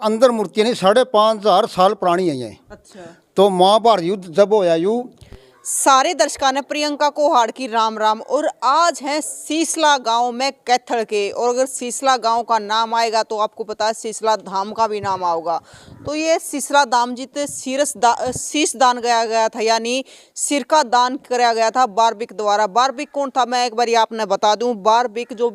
अंदर मूर्तियां नहीं 5,500 साल पुरानी है ये। अच्छा। तो महाभारत युद्ध जब होया यू। सारे दर्शकों ने प्रियंका कोहाड़ की राम राम। और आज है सीसला गांव में कैथल के, और अगर सीसला गांव का नाम आएगा तो आपको पता है सीसला धाम का भी नाम आएगा। तो ये सीसला धाम जीते शीश दान गया गया था, यानी सिर का दान कराया गया था बारबिक द्वारा। बारबिक कौन था, मैं एक बार आपने बता दूं। बारबिक जो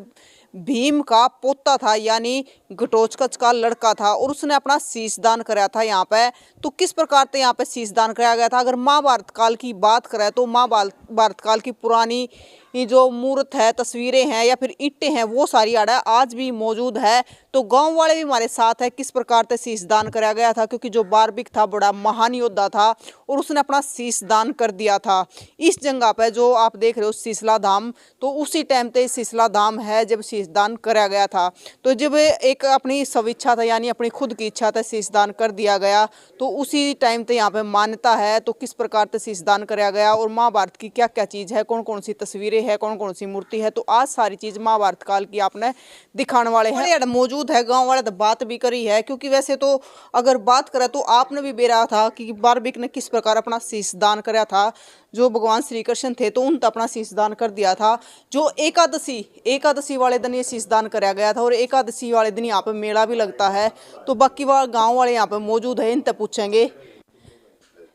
भीम का पोता था, यानी घटोत्कच का लड़का था, और उसने अपना शीश दान कराया था यहाँ पे। तो किस प्रकार से यहाँ पे शीश दान कराया गया था, अगर महाभारत काल की बात करें तो महाभारत काल की पुरानी ये जो मूर्त है, तस्वीरें हैं या फिर ईंटें हैं, वो सारी आड़ा आज भी मौजूद है। तो गांव वाले भी हमारे साथ है किस प्रकार से शीश दान कराया गया था, क्योंकि जो बारबिक था बड़ा महान योद्धा था और उसने अपना शीश दान कर दिया था इस जगह पे जो आप देख रहे हो सीसला धाम। तो उसी टाइम पे सीसला धाम है जब शीश दान कराया गया था। तो जब एक अपनी स्वेच्छा था, यानी अपनी खुद की इच्छा था, शीश दान कर दिया गया, तो उसी टाइम पे यहाँ पे मान्यता है। तो किस प्रकार से शीश दान कराया गया और महाभारत की क्या क्या चीज़ है, कौन कौन सी तस्वीरें है, कौन कौन सी मूर्ति है, तो आज सारी चीज महाभारत काल की आपने दिखाने वाले हैं। मौजूद है गांव वाले तो बात भी करी है, क्योंकि वैसे तो अगर बात करें तो आपने भी बेरा था कि बारबिक ने किस प्रकार अपना शीश दान कराया था। जो भगवान श्री कृष्ण थे तो उन अपना शीश दान कर दिया था। जो एकादशी वाले दिन ये शीश दान कराया गया था, और एकादशी वाले दिन यहाँ पे मेला भी लगता है। तो बाकी गाँव वाले यहाँ पे मौजूद है, इनसे पूछेंगे।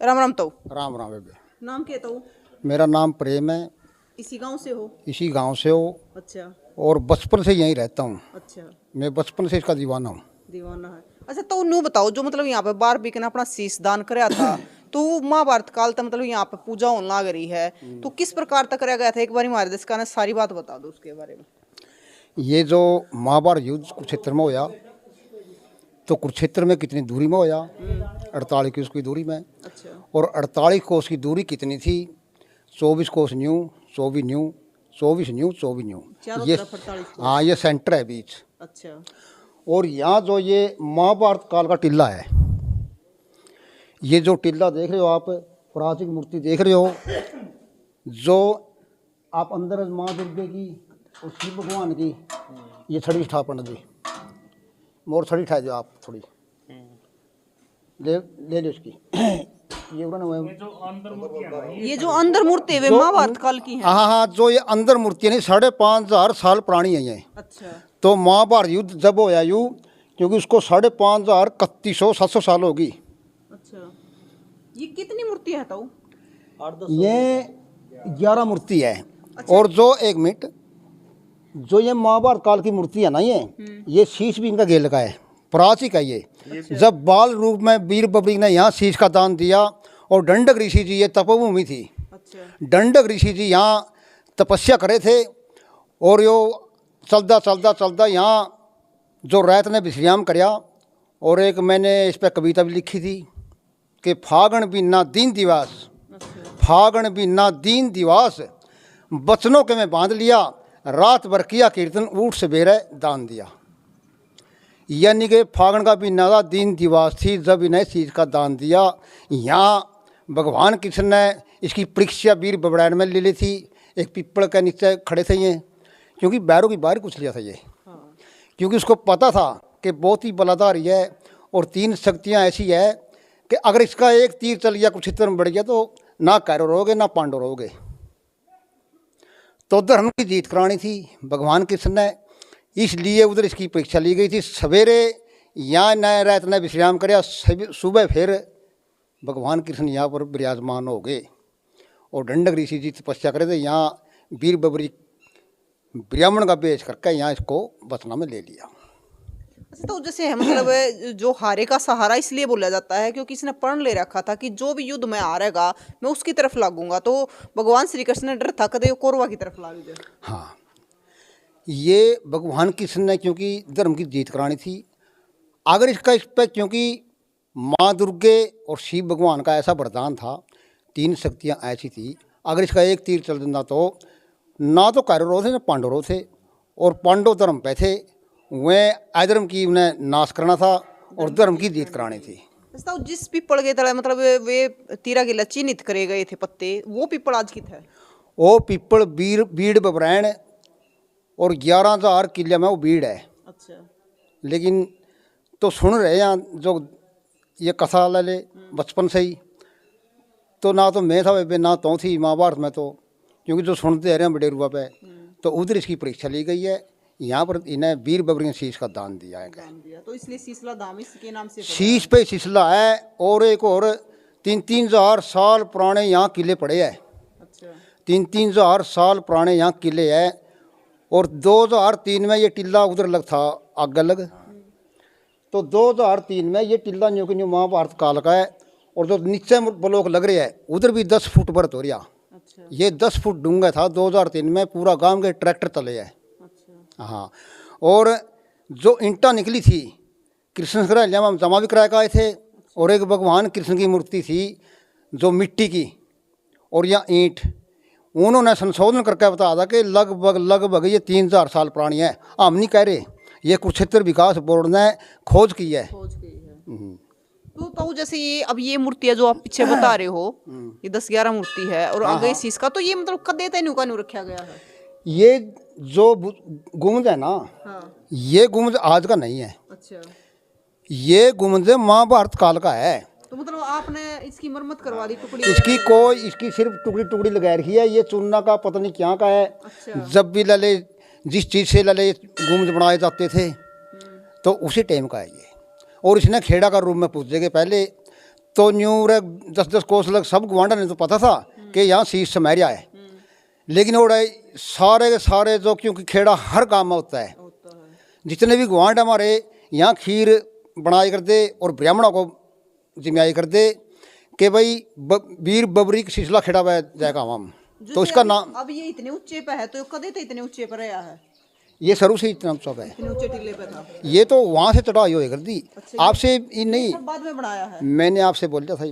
राम राम। तो राम राम बेबे। नाम क्या तो? मेरा नाम प्रेम है। इसी गांव से हो? इसी गांव से हो। अच्छा। और बचपन से यहीं रहता हूँ। अच्छा। मैं बचपन से इसका दीवाना हूँ। दीवाना है। अच्छा, तो नू बताओ, जो मतलब यहाँ पे बारबिक ने अपना शीश दान कराया था तो वो महाभारत काल तक मतलब यहाँ पे पूजा होने लग रही है, तो किस प्रकार तक कराया गया था, एक बार हमारे दर्शकों ने सारी बात बता दो उसके बारे में। ये जो महाभारत युद्ध कुरुक्षेत्र में होया, तो कुरुक्षेत्र में कितनी दूरी में होया? 48 कोस की दूरी में। अच्छा। और 48 कोस की दूरी कितनी थी? 24 कोस न्यू, 24 न्यू, 24 न्यू, 24 न्यू। ये हाँ, ये सेंटर है बीच। अच्छा। और यहाँ जो ये महाभारत काल का टिल्ला है, ये जो टिल्ला देख रहे हो आप, प्राचीन मूर्ति देख रहे हो, जो आप अंदर माँ दुर्गे की और शिव भगवान की, ये छड़ी उठा पंडित जी, मोर छड़ी उठा जो आप थोड़ी ले लो इसकी। ये जो अंदर मूर्ति है महाभारत काल की है? हाँ हाँ, जो ये अंदर मूर्ति नहीं 5,500 साल पुरानी है ये। अच्छा। तो महाभारत युद्ध जब होया यू, क्योंकि उसको 5,500 3100 साल होगी। अच्छा। ये कितनी मूर्ति है तो? ये 11 मूर्ति है। अच्छा। और जो एक मिनट, जो ये महाभारत काल की मूर्ति है ना, ये शीश भी इनका गेल का है, प्राचीन है ये। अच्छा। जब बाल रूप में वीर बबरी ने यहाँ शीश का दान दिया, और दंडक ऋषि जी, ये तपोभूमि थी। अच्छा। दंडक ऋषि जी यहाँ तपस्या करे थे, और यो चलता यहाँ जो रात ने विश्राम करया। और एक मैंने इस पर कविता भी लिखी थी कि फागण बिना दीन दिवास, फागण बिना दीन दिवास, बचनों के में बांध लिया, रात भर किया कीर्तन, ऊठ सवेरे दान दिया। यानी कि फागण का भी नादा दीन दिवास थी जब इन्हें चीज़ का दान दिया। यहाँ भगवान कृष्ण ने इसकी परीक्षा वीर बबड़ैन में ले ली थी। एक पीपल के नीचे खड़े थे ये, क्योंकि बैरों की बाहर कुछ लिया था ये। क्योंकि उसको पता था कि बहुत ही बलाधारी है, और 3 शक्तियाँ ऐसी है कि अगर इसका एक तीर चल गया कुरुक्षेत्र में बढ़ गया तो ना कौरव रहोगे ना पांडव रहोगे। तो धर्म की जीत करानी थी भगवान कृष्ण ने, इसलिए उधर इसकी परीक्षा ली गई थी। सवेरे यहाँ नए रात ने विश्राम कराया, सुबह फिर भगवान कृष्ण यहाँ पर विराजमान हो गए, और दंडक ऋषि जी तपस्या करे थे। यहाँ वीर बबरी ब्राह्मण का वेश करके यहाँ इसको बचना में ले लिया। अच्छा, तो जैसे है मतलब जो हारे का सहारा इसलिए बोला जाता है क्योंकि इसने प्रण ले रखा था कि जो भी युद्ध में हारेगा मैं उसकी तरफ लागूंगा। तो भगवान श्री कृष्ण ने डर था कदे कौरवा की तरफ लाग जाए। हाँ, ये भगवान कृष्ण ने क्योंकि धर्म की जीत करानी थी। अगर इसका इस पर, क्योंकि माँ दुर्गे और शिव भगवान का ऐसा वरदान था, 3 शक्तियाँ ऐसी थी, अगर इसका एक तीर चल देना तो ना तो कौरव थे ना पांडव थे, और पांडव धर्म पे थे, वह अधर्म की उन्हें नाश करना था और धर्म की जीत करानी थी। तो जिस पीपल के तले मतलब वे तीरा के चिन्हित करे गए थे पत्ते, वो पीपल आज की था? वो पीपल बीड़ बबरैन, और 11,000 किले में वो बीड़ है। अच्छा। लेकिन तो सुन रहे हैं जो ये कथा ले ले बचपन से ही, तो ना तो मैं था वे ना तो थी महाभारत में, तो क्योंकि जो सुनते आ रहे हैं बड़े रुआ पे, तो उधर इसकी परीक्षा ली गई है। यहाँ पर इन्हें वीर बबरी ने शीश का दान दिया है। दान दिया, तो इसलिए शीशला धाम इसके नाम से शीश पे शीशला है, और एक और 3-3 हजार साल पुराने यहाँ किले पड़े हैं। अच्छा, 3-3 हजार साल पुराने यहाँ किले हैं। और 2003 में ये टिल्ला उधर लग था आग लग, तो 2003 में ये टिल्ला न्यू की न्यू महाभारत काल का है। और जो नीचे ब्लॉक लग रहे हैं उधर भी 10 फुट बर्त हो रहा। अच्छा, ये 10 फुट डूंगा था 2003 में, पूरा गांव के ट्रैक्टर तले है। अच्छा, हाँ, और जो ईंटा निकली थी कृष्ण संग्रहालय में हम जमा भी करा के आए थे। और एक भगवान कृष्ण की मूर्ति थी जो मिट्टी की, और यह ईंट उन्होंने संशोधन करके बताया था कि लगभग ये 3000 साल पुरानी है। हम नहीं कह रहे, ये कुरुक्षेत्र विकास बोर्ड ने खोज की है। खोज गई है। तो जैसे ये अब ये मूर्तियां जो आप पीछे बता रहे हो, ये 10-11 मूर्ति है और आगे शीश का, तो ये मतलब कदे तेनु का नु रखा गया है? ये जो गुम्बद है ना, हाँ। ये गुम्बद आज का नहीं है। अच्छा, ये गुम्बद महाभारत काल का है। तो मतलब आपने इसकी मरम्मत करवा दी टुकड़ी? इसकी सिर्फ टुकड़ी टुकड़ी लगा रखी है। ये चूना का पता नहीं क्या का है। अच्छा। जब भी लले जिस चीज़ से लले गुम्बद बनाए जाते थे तो उसी टाइम का है ये। और इसने खेड़ा का रूप में पूछेगे पहले तो न्यू 10-10 कोस लग सब गवांडा ने तो पता था कि यहाँ शीश समैरिया है। लेकिन वो सारे के सारे जो, क्योंकि खेड़ा हर गांव में होता है, जितने भी गवांड हमारे यहाँ खीर बनाए करते और ब्राह्मणों को जिम्मेदारी कर दे कि भाई वीर बबरी शीशला खेड़ा हुआ जाएगा हम, तो इसका नाम। अब ये इतने ऊंचे पे है, तो कदे तो इतने ऊंचे पर रहा है? ये शुरू से इतना ऊंचा है, इतने ऊंचे टिल्ले पे था। ये तो वहाँ से चढ़ाई हुई कर दी। अच्छा, आपसे नहीं, सब बाद में बनाया है। मैंने आपसे बोला था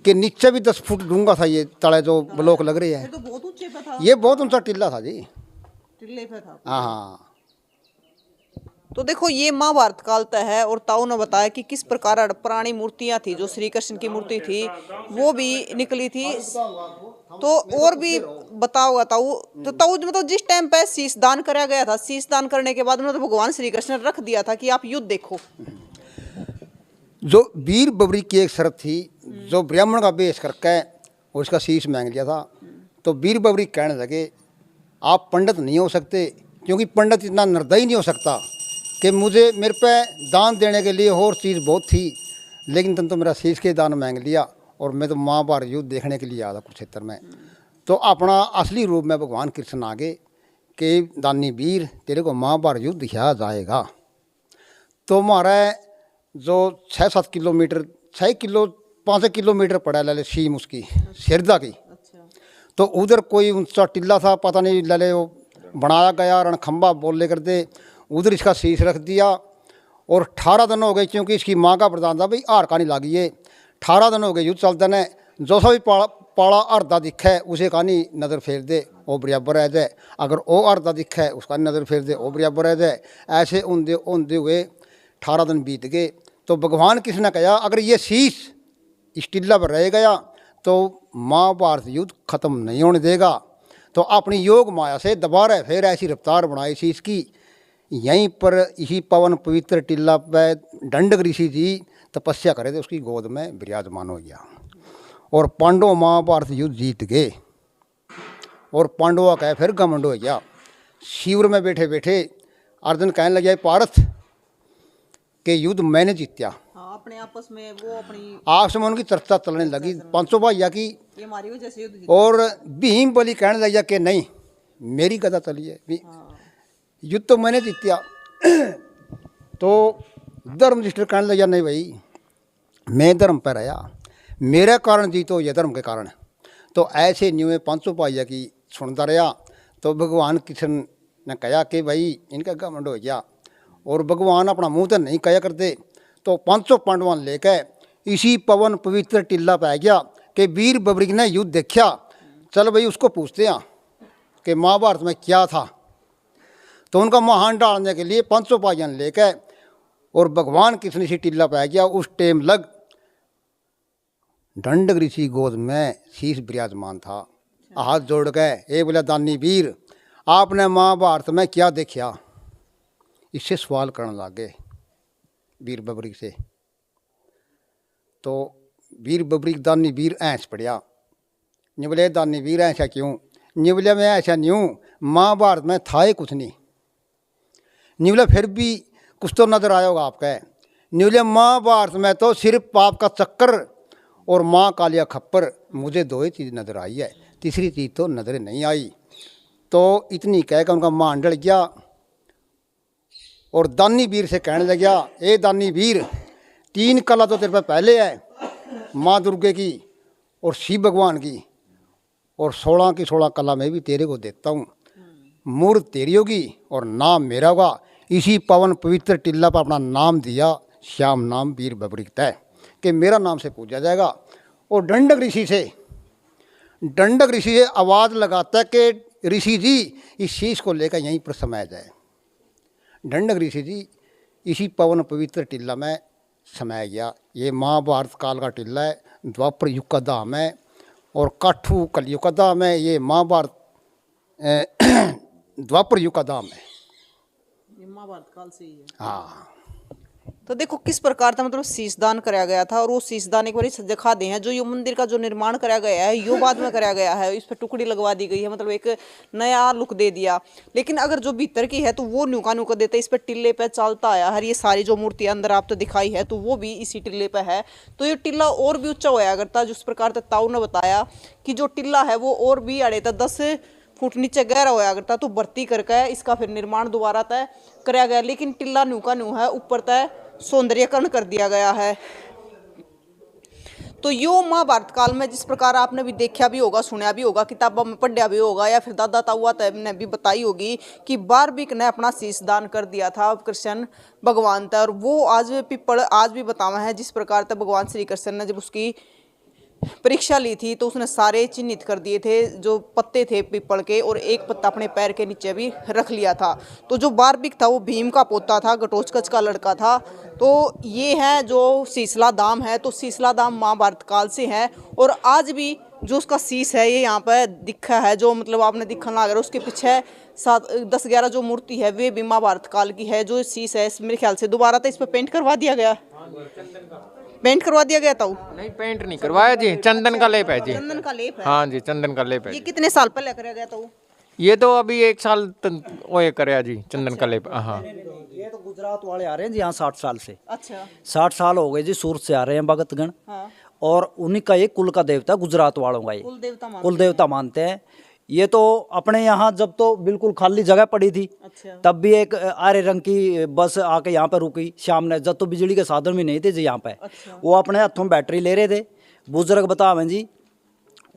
कि नीचे भी 10 फुट डूंगा था ये तले जो ब्लॉक लग रहे हैं। तो बहुत ऊंचे पे था। ये बहुत ऊंचा टिल्ला था जी, टिल्ले पे था। हाँ। तो देखो ये महाभारत काल तक है। और ताऊ ने बताया कि किस प्रकार पुरानी मूर्तियां थी, जो श्री कृष्ण की मूर्ति थी वो भी निकली थी। तो और भी बताओगा ताऊ। तो ताऊ मतलब जिस टाइम पे शीश दान कराया गया था, शीश दान करने के बाद तो भगवान श्री कृष्ण ने रख दिया था कि आप युद्ध देखो। जो वीर बबरी की एक शर्त थी, जो ब्राह्मण का वेश करके उसका शीश मांग लिया था, तो वीर बबरी कहने लगे आप पंडित नहीं हो सकते, क्योंकि पंडित इतना निर्दयी नहीं हो सकता कि मुझे मेरे पे दान देने के लिए और चीज़ बहुत थी, लेकिन तुम तो मेरा शीश के दान मांग लिया और मैं तो महाभारत युद्ध देखने के लिए आया था कुरुक्षेत्र में। तो अपना असली रूप में भगवान कृष्ण आगे कि दानी वीर तेरे को महाभारत युद्ध दिखाया जाएगा। तो हमारा जो 6-7 किलोमीटर 5 किलोमीटर पड़ा लले सीम उसकी सिरदा की। तो उधर कोई ऊंचा टिल्ला था, पता नहीं लले वो बनाया गया रणखंबा बोल कर दे, उधर इसका शीश रख दिया। और 18 दिन हो गए, क्योंकि इसकी माँ का प्रधान था भाई हार का नहीं लागी है। 18 दिन हो गए युद्ध चलते ने, जो सा भी पाला अर्धा दिखे उसे कहानी नज़र फेर दे वो बराबर रह जाए, अगर वो अर्धा दिखे उसका नज़र फेर दे वो बराबर रह जाए। ऐसे उनदे हुए 18 दिन बीत गए। तो भगवान कृष्ण ने कहा अगर ये शीश इस टिल्ला पर रह गया तो महाभारत युद्ध खत्म नहीं होने देगा। तो अपनी योग माया से दोबारा फिर ऐसी रफ्तार बनाई शीश की। यहीं पर इसी पवन पवित्र टिल्ला पे दंडक ऋषि जी तपस्या करे थे, उसकी गोद में विराजमान हो गया और पांडव महाभारत युद्ध जीत गए। और पांडवों का फिर घमंड हो गया। शिविर में बैठे बैठे अर्जुन कहने लगे पार्थ के युद्ध मैंने जीत्या। हाँ, अपने आपस में वो अपनी आपस में उनकी चर्चा चलने लगी 500 भैया की। ये हमारी वजह से युद्ध और भीम बलि कहने लगा कि नहीं मेरी गदा चली है, युद्ध तो मैंने जीत्या। तो धर्मनिष्ठ कहने लगा नहीं भाई मैं धर्म पर आया, मेरे कारण जीतो ये धर्म के कारण। तो ऐसे न्यू 500 भैया की सुनता रहा। तो भगवान कृष्ण ने कहा कि भाई इनका घमंड हो गया, और भगवान अपना मुँह तो नहीं कहा करते। तो 500 पांडवां लेकर इसी पवन पवित्र टिल्ला पे आ गया कि वीर बबरी ने युद्ध देखा, चल भाई उसको पूछते हैं कि महाभारत में क्या था। तो उनका महान डालने के लिए 500 भाइयों लेकर और भगवान कृष्ण इसी टिल्ला पे आ गया। उस टाइम लग दंडक ऋषि गोद में शीश विराजमान था, हाथ जोड़ गए ए बोला दानी वीर आपने महाभारत में क्या देखा, इससे सवाल करने लगे। वीर बबरी से। तो वीर बबरी दानी वीर ऐंस पड़िया, निवले दानी वीर ऐसा क्यों, निवले में ऐसा न्यूँ, महाभारत में था ही कुछ नहीं। निवले फिर भी कुछ तो नज़र आया होगा आपका। निवले महाभारत में तो सिर्फ पाप का चक्कर और माँ कालिया खप्पर, मुझे दो ही चीज़ नज़र आई है, तीसरी चीज़ तो नज़र नहीं आई। तो इतनी कह कर उनका मान डर गया और दानी वीर से कहने लग गया, ए दानी वीर, 3 कला तो तेरे पे पहले है, माँ दुर्गे की और शिव भगवान की, और 16 की 16 कला मैं भी तेरे को देता हूँ। मूर्त तेरी होगी और नाम मेरा होगा। इसी पवन पवित्र टिल्ला पर अपना नाम दिया, श्याम नाम वीर बबरी तय, कि मेरा नाम से पूजा जाएगा। और दंडक ऋषि से आवाज़ लगाता है कि ऋषि जी इस शीश को लेकर यहीं पर समाया जाए। दंडक ऋषि जी इसी पवन पवित्र टिल्ला में समाया गया। ये महाभारत काल का टिल्ला है, द्वापर युग का धाम है और काठू कलयुग का धाम है। ये महाभारत द्वापर युग का धाम है, ये महाभारत काल से ही है। हाँ। तो देखो किस प्रकार था, मतलब शीशदान कराया गया था, और वो शीशदान एक बार दिखा दे हैं। जो ये मंदिर का जो निर्माण कराया गया है, यो बाद में कराया गया है, इस पर टुकड़ी लगवा दी गई है, मतलब एक नया लुक दे दिया। लेकिन अगर जो भीतर की है तो वो नुका देता है, इस पर टिल्ले पे चलता आया है। ये सारी जो मूर्ति अंदर आप तो दिखाई है तो वो भी इसी टिल्ले पे है। तो ये टिल्ला और भी ऊंचा होया करता, जिस प्रकार से ताऊ ने बताया कि जो टिल्ला है वो और भी अड़े था 10 फुट नीचे गहरा होया करता। तो भर्ती करके इसका फिर निर्माण दोबारा तय कराया गया। लेकिन टिल्ला न्यू है, ऊपर तय सौंदर्यकरण कर दिया गया है। तो यो महाभारत काल में जिस प्रकार आपने भी देखा भी होगा, सुना भी होगा, किताबों में पढ़ा भी होगा, या फिर दादा ताऊआ ने भी बताई होगी कि बारबिक ने अपना शीश दान कर दिया था कृष्ण भगवान तक। और वो आज पिपल आज भी बतावा है, जिस प्रकार तक भगवान श्री कृष्ण ने जब उसकी परीक्षा ली थी तो उसने सारे चिन्हित कर दिए थे जो पत्ते थे पीपल के, और एक पत्ता अपने पैर के नीचे भी रख लिया था। तो जो बारबिक था वो भीम का पोता था, घटोत्कच का लड़का था। तो ये है जो शीशला धाम है। तो शीशला धाम महाभारत काल से है, और आज भी जो उसका शीश है ये यहाँ पर दिखा है, जो मतलब आपने दिखने लग रहा है। उसके पीछे 10-11 जो मूर्ति है वे भी महाभारत काल की है। जो शीश है मेरे ख्याल से दोबारा तो इस पर पेंट करवा दिया गया, पेंट करवा दिया गया था। नहीं, पेंट नहीं करवाया जी, चंदन का लेप है जी। चंदन का लेप है। हाँ जी, चंदन का लेप है। ये कितने साल पहले कराया गया था? ये तो अभी 1 साल वो कराया जी, चंदन का लेप। हाँ, ये तो गुजरात वाले आ रहे हैं जी यहाँ 60 साल से। अच्छा, 60 साल हो गए जी, सूरत से आ रहे हैं भगतगण। हाँ। और उन्हीं का ये कुल का देवता, गुजरात वालों का ये कुल देवता मानते हैं। ये तो अपने यहाँ जब तो बिल्कुल खाली जगह पड़ी थी, अच्छा। तब भी एक आरे रंग की बस आके यहाँ पे रुकी शाम ने, जब तो बिजली के साधन भी नहीं थे जी यहाँ पे। अच्छा। वो अपने हाथों में बैटरी ले रहे थे, बुजुर्ग बतावें जी।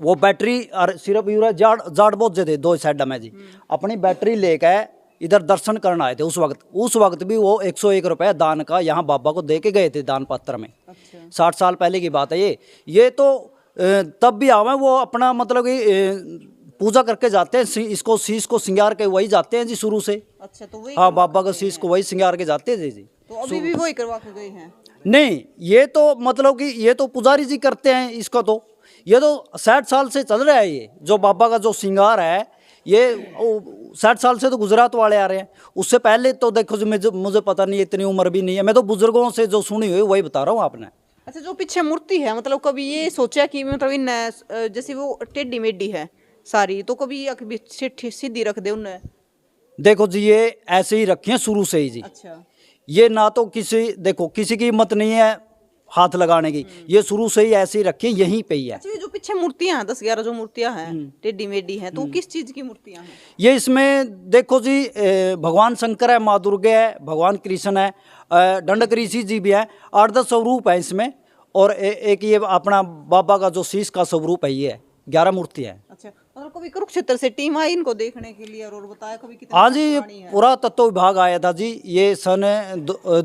वो बैटरी और सिर्फ यूरा जाड़ बोझ थे 2 साइड में जी, अपनी बैटरी लेके इधर दर्शन करने आए थे। उस वक्त भी वो 101 रुपये दान का यहाँ बाबा को दे के गए थे दान पत्र में। अच्छा। 60 साल पहले की बात है ये तो तब भी आवे वो अपना मतलब कि पूजा करके जाते हैं। इसको शीश को सिंगार के वही जाते हैं जी शुरू से। अच्छा, तो वही हाँ, बाबा का शीश को वही सिंगार के जाते थे जी। तो अभी भी वही करवा के गए हैं? नहीं, ये तो मतलब कि ये तो पुजारी जी करते हैं इसको। तो ये तो 60 साल से चल रहा है। ये जो बाबा का जो सिंगार है ये 60 साल से तो गुजरात वाले आ रहे हैं। उससे पहले तो देखो जी, मुझे पता नहीं, इतनी उम्र भी नहीं है। मैं तो बुजुर्गों से जो सुनी हुई वही बता रहा हूँ आपने। अच्छा, जो पीछे मूर्ति है, मतलब कभी ये सोचा कि मतलब इन जैसे वो टेढ़ी मेढ़ी है सारी, तो कभी सीधी रख दे उन्हें? देखो जी, ये ऐसे ही रखे हैं शुरू से ही जी। अच्छा। ये ना तो किसी की हिम्मत नहीं है हाथ लगाने की, ये शुरू से ही ऐसे ही रखे, यहीं पे ही है। अच्छा, ये जो पीछे मूर्तियां हैं 10-11 जो मूर्तियां हैं टेढ़ी मेढ़ी हैं, तो किस चीज की मूर्तियां हैं? ये इसमें देखो जी, भगवान शंकर है, माँ दुर्गे है, भगवान कृष्ण है, दंडक ऋषि जी भी है, 8-10 स्वरूप है इसमें। और एक ये अपना बाबा का जो शीश का स्वरूप है, ये है 11 मूर्ति है। अच्छा, मतलब कभी कुरुक्षेत्र से टीम आई इनको देखने के लिए, और बताया कभी कितनी हाँ जी, ये पुरानी है? पुरातत्व विभाग आया था जी, ये सन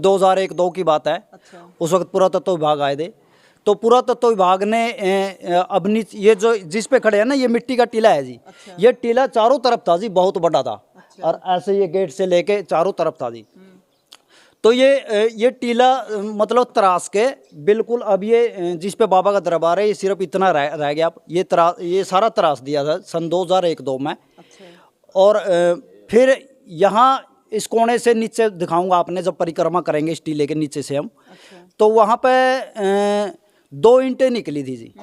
2001-2 की बात है। अच्छा। उस वक्त पुरातत्व विभाग आए थे। तो पुरातत्व विभाग ने अपनी ये जो जिस पे खड़े हैं ना, ये मिट्टी का टीला है जी। अच्छा। ये टीला चारों तरफ था जी, बहुत बड़ा था। अच्छा। और ऐसे ये गेट से लेके चारों तरफ था जी। तो ये टीला मतलब तराश के बिल्कुल, अब ये जिस पे बाबा का दरबार है ये सिर्फ इतना रह गया। ये सारा तराश दिया था सन 2001-2 में। अच्छा। और फिर यहाँ इस कोने से नीचे दिखाऊंगा आपने, जब परिक्रमा करेंगे इस टीले के नीचे से हम, तो वहाँ पे 2 ईंटें निकली थी जी,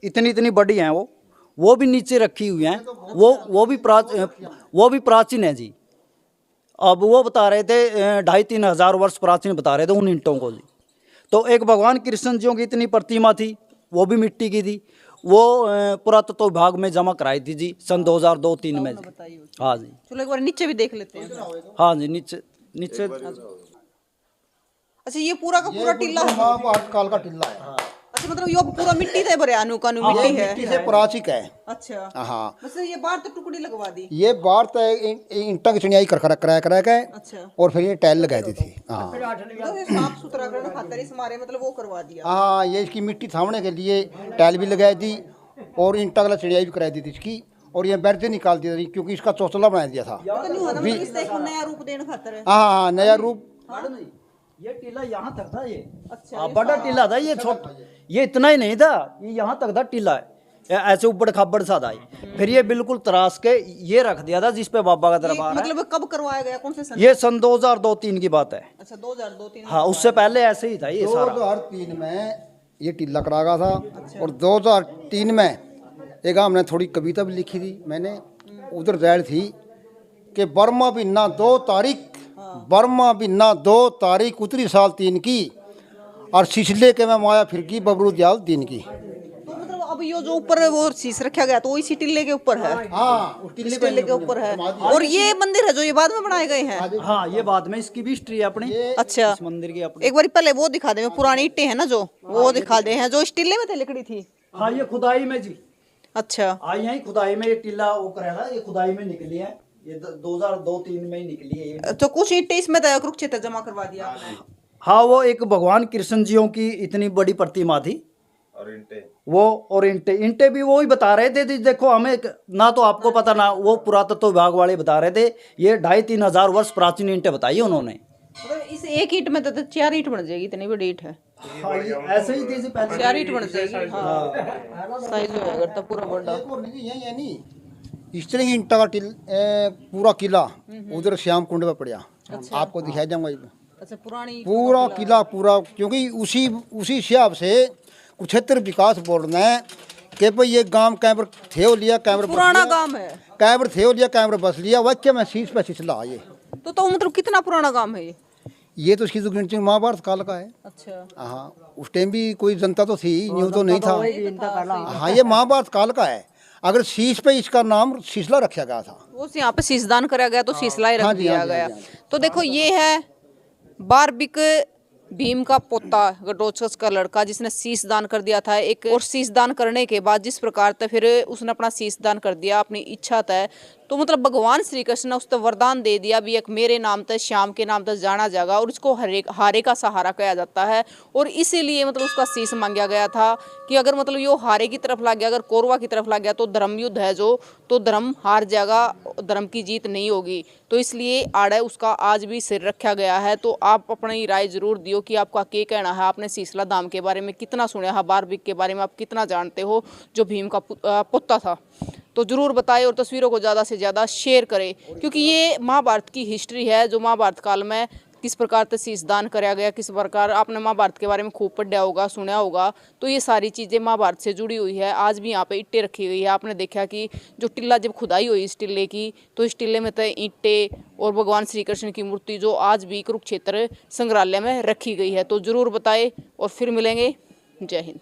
इतनी इतनी बड़ी हैं वो भी नीचे रखी हुई हैं, वो भी प्राचीन है जी। अब वो बता रहे थे 2,500-3 हज़ार वर्ष प्राचीन बता रहे थे उन ईंटों को जी। तो एक भगवान कृष्ण जी की इतनी प्रतिमा थी, वो भी मिट्टी की थी, वो पुरातत्व विभाग में जमा कराई थी जी सन 2002-3 में जी। हाँ जी, चलो एक बार नीचे भी देख लेते हैं। हाँ जी, नीचे नीचे। अच्छा, ये पूरा का पूरा टिल्ला है। महाभारत काल का टिल्ला है। अच्छा, मतलब ये पूरा मिट्टी से भरे अनुकानु मिट्टी है। मिट्टी से प्राचीन है। अच्छा, हाँ, मतलब ये बाहर तो टुकड़ी लगवा दी। ये बाहर तो ईंटा की चिड़ियाई करा के अच्छा, और फिर ये टाइल लगाई दी थी। हाँ तो ये साफ सुथरा करने खातिर इस मारे मतलब वो करवा दिया। हाँ, ये इसकी मिट्टी थामने के लिए टाइल भी लगाई दी और ईंटा वाला चिड़ियाई भी कराई दी थी इसकी, और ये बैठ से निकाल दी थी क्योंकि इसका चौचला बना दिया था। तो नहीं हुआ ना, मतलब इससे एक नया रूप देने खातिर है। हाँ हाँ, नया रूप। ये टीला यहाँ तक था, ये अच्छा, बड़ा टीला था, ये छोटा, ये इतना ही नहीं था, ये यहाँ तक था टीला है, ऐसे ऊबड़ खाबड़ सा था। फिर ये बिल्कुल तराश के ये रख दिया था जिस पे बाबा का दरबार है। मतलब कब करवाया गया, कौन से सन? ये सन 2002-3 की बात है। अच्छा, 2002-3। हाँ, उससे पहले ऐसे ही था ये सारा। 2003 में ये टिल्ला करा गया था और 2003 में एक हमने थोड़ी कविता भी लिखी थी मैंने, उधर जाहिर थी कि बर्मा बिन्ना 2 तारीख, बर्मा बिन्ना 2 तारीख उतरी साल 3 की, और सिसले के में माया फिर की बबरू दयाल दिन की। तो मतलब अब ये जो ऊपर वो शीश रखा गया तो इसी टिल्ले के ऊपर है। हाँ, उस इस टिल्ले के ऊपर है। और ये मंदिर है जो ये बाद में बनाए गए हैं। हाँ, ये बाद में इसकी भी हिस्ट्री है अपनी, अच्छा, इस मंदिर की अपनी। एक बार पहले वो दिखा दे, पुरानी ईंटें हैं ना जो, वो दिखा दे हैं जो इस टिल्ले में थे, लकड़ी थी। हाँ, ये खुदाई में जी, अच्छा, आई यही खुदाई में ये टिल्ला वो करा था, ये खुदाई में निकली है, ये 2002-3 में ही निकली है ये। तो कुछ ईंटें इसमें तो कुरुक्षेत्र जमा करवा दिया आपने। हाँ, वो एक भगवान कृष्ण जियों की इतनी बड़ी प्रतिमा थी, और ईंटे भी वो ही बता रहे थे। देखो हमें ना तो आपको पता ना वो पुरातत्व विभाग वाले बता रहे थे, ये 2,500-3 हज़ार वर्ष प्राचीन ईंटें बताई उन्होंने। मतलब इस एक ईंट में तो 4 ईंट बन जाएगी, इतनी बड़ी ईंट है। हाँ, ये ऐसे ही थी जी पहले। 4 ईंट बन जाएगी। हाँ, साइज हो जाएगा तो पूरा बड़ा। ये नहीं, इस तरह की ईंटा का पूरा किला उधर श्याम कुंड में पड़ा। आपको दिखाया जाऊंगा। अच्छा, पुरानी पूरा किला पूरा, क्योंकि उसी हिसाब से कुरुक्षेत्र विकास बोर्ड ने कि भाई ये गांव कैमर थे हो लिया, कैमर पुराना गांव है, कैमर थे हो लिया, कैमर बस लिया, वाक्य में शीश पे सिसला ये। तो मतलब कितना पुराना गांव है ये तो इसकी तो गिनती महाभारत काल का है। अच्छा, हाँ, उस टाइम भी कोई जनता तो थी, न्यू तो नहीं था। हाँ, ये महाभारत काल का है। अगर शीश पे इसका नाम शीशला रखा गया था, वो यहाँ पे शीशदान कराया गया तो शीशला ही रख दिया गया। तो देखो ये है बारबिक भीम का पोता घटोत्कच का लड़का जिसने शीश दान कर दिया था एक, और शीश दान करने के बाद जिस प्रकार से फिर उसने अपना शीश दान कर दिया अपनी इच्छा तय, तो मतलब भगवान श्री कृष्ण ने उसको वरदान दे दिया भी एक मेरे नाम तक श्याम के नाम तक जाना जाएगा, और इसको हारे का सहारा कहा जाता है। और इसीलिए मतलब उसका शीश मांगा गया था कि अगर मतलब यो हारे की तरफ लग गया, अगर कौरवा की तरफ लग गया तो धर्म युद्ध है जो, तो धर्म हार जाएगा, धर्म की जीत नहीं होगी। तो इसलिए आड़े उसका आज भी सिर रखा गया है। तो आप अपनी राय जरूर दियो कि आपका क्या कहना है, आपने शीशला धाम के बारे में कितना सुना है, बारबिक के बारे में आप कितना जानते हो जो भीम का पुत्र था, तो जरूर बताएं और तस्वीरों को ज़्यादा से ज़्यादा शेयर करें, क्योंकि ये महाभारत की हिस्ट्री है जो महाभारत काल में किस प्रकार से शीश दान कराया गया, किस प्रकार आपने महाभारत के बारे में खूब पढ़ा होगा, सुना होगा। तो ये सारी चीज़ें महाभारत से जुड़ी हुई है। आज भी यहाँ पे ईंटें रखी हुई है। आपने देखा कि जो टिल्ला जब खुदाई हुई इस टिल्ले की, तो इस टिल्ले में तो ईंटें और भगवान श्री कृष्ण की मूर्ति जो आज भी कुरुक्षेत्र संग्रहालय में रखी गई है। तो ज़रूर बताएं और फिर मिलेंगे। जय हिंद।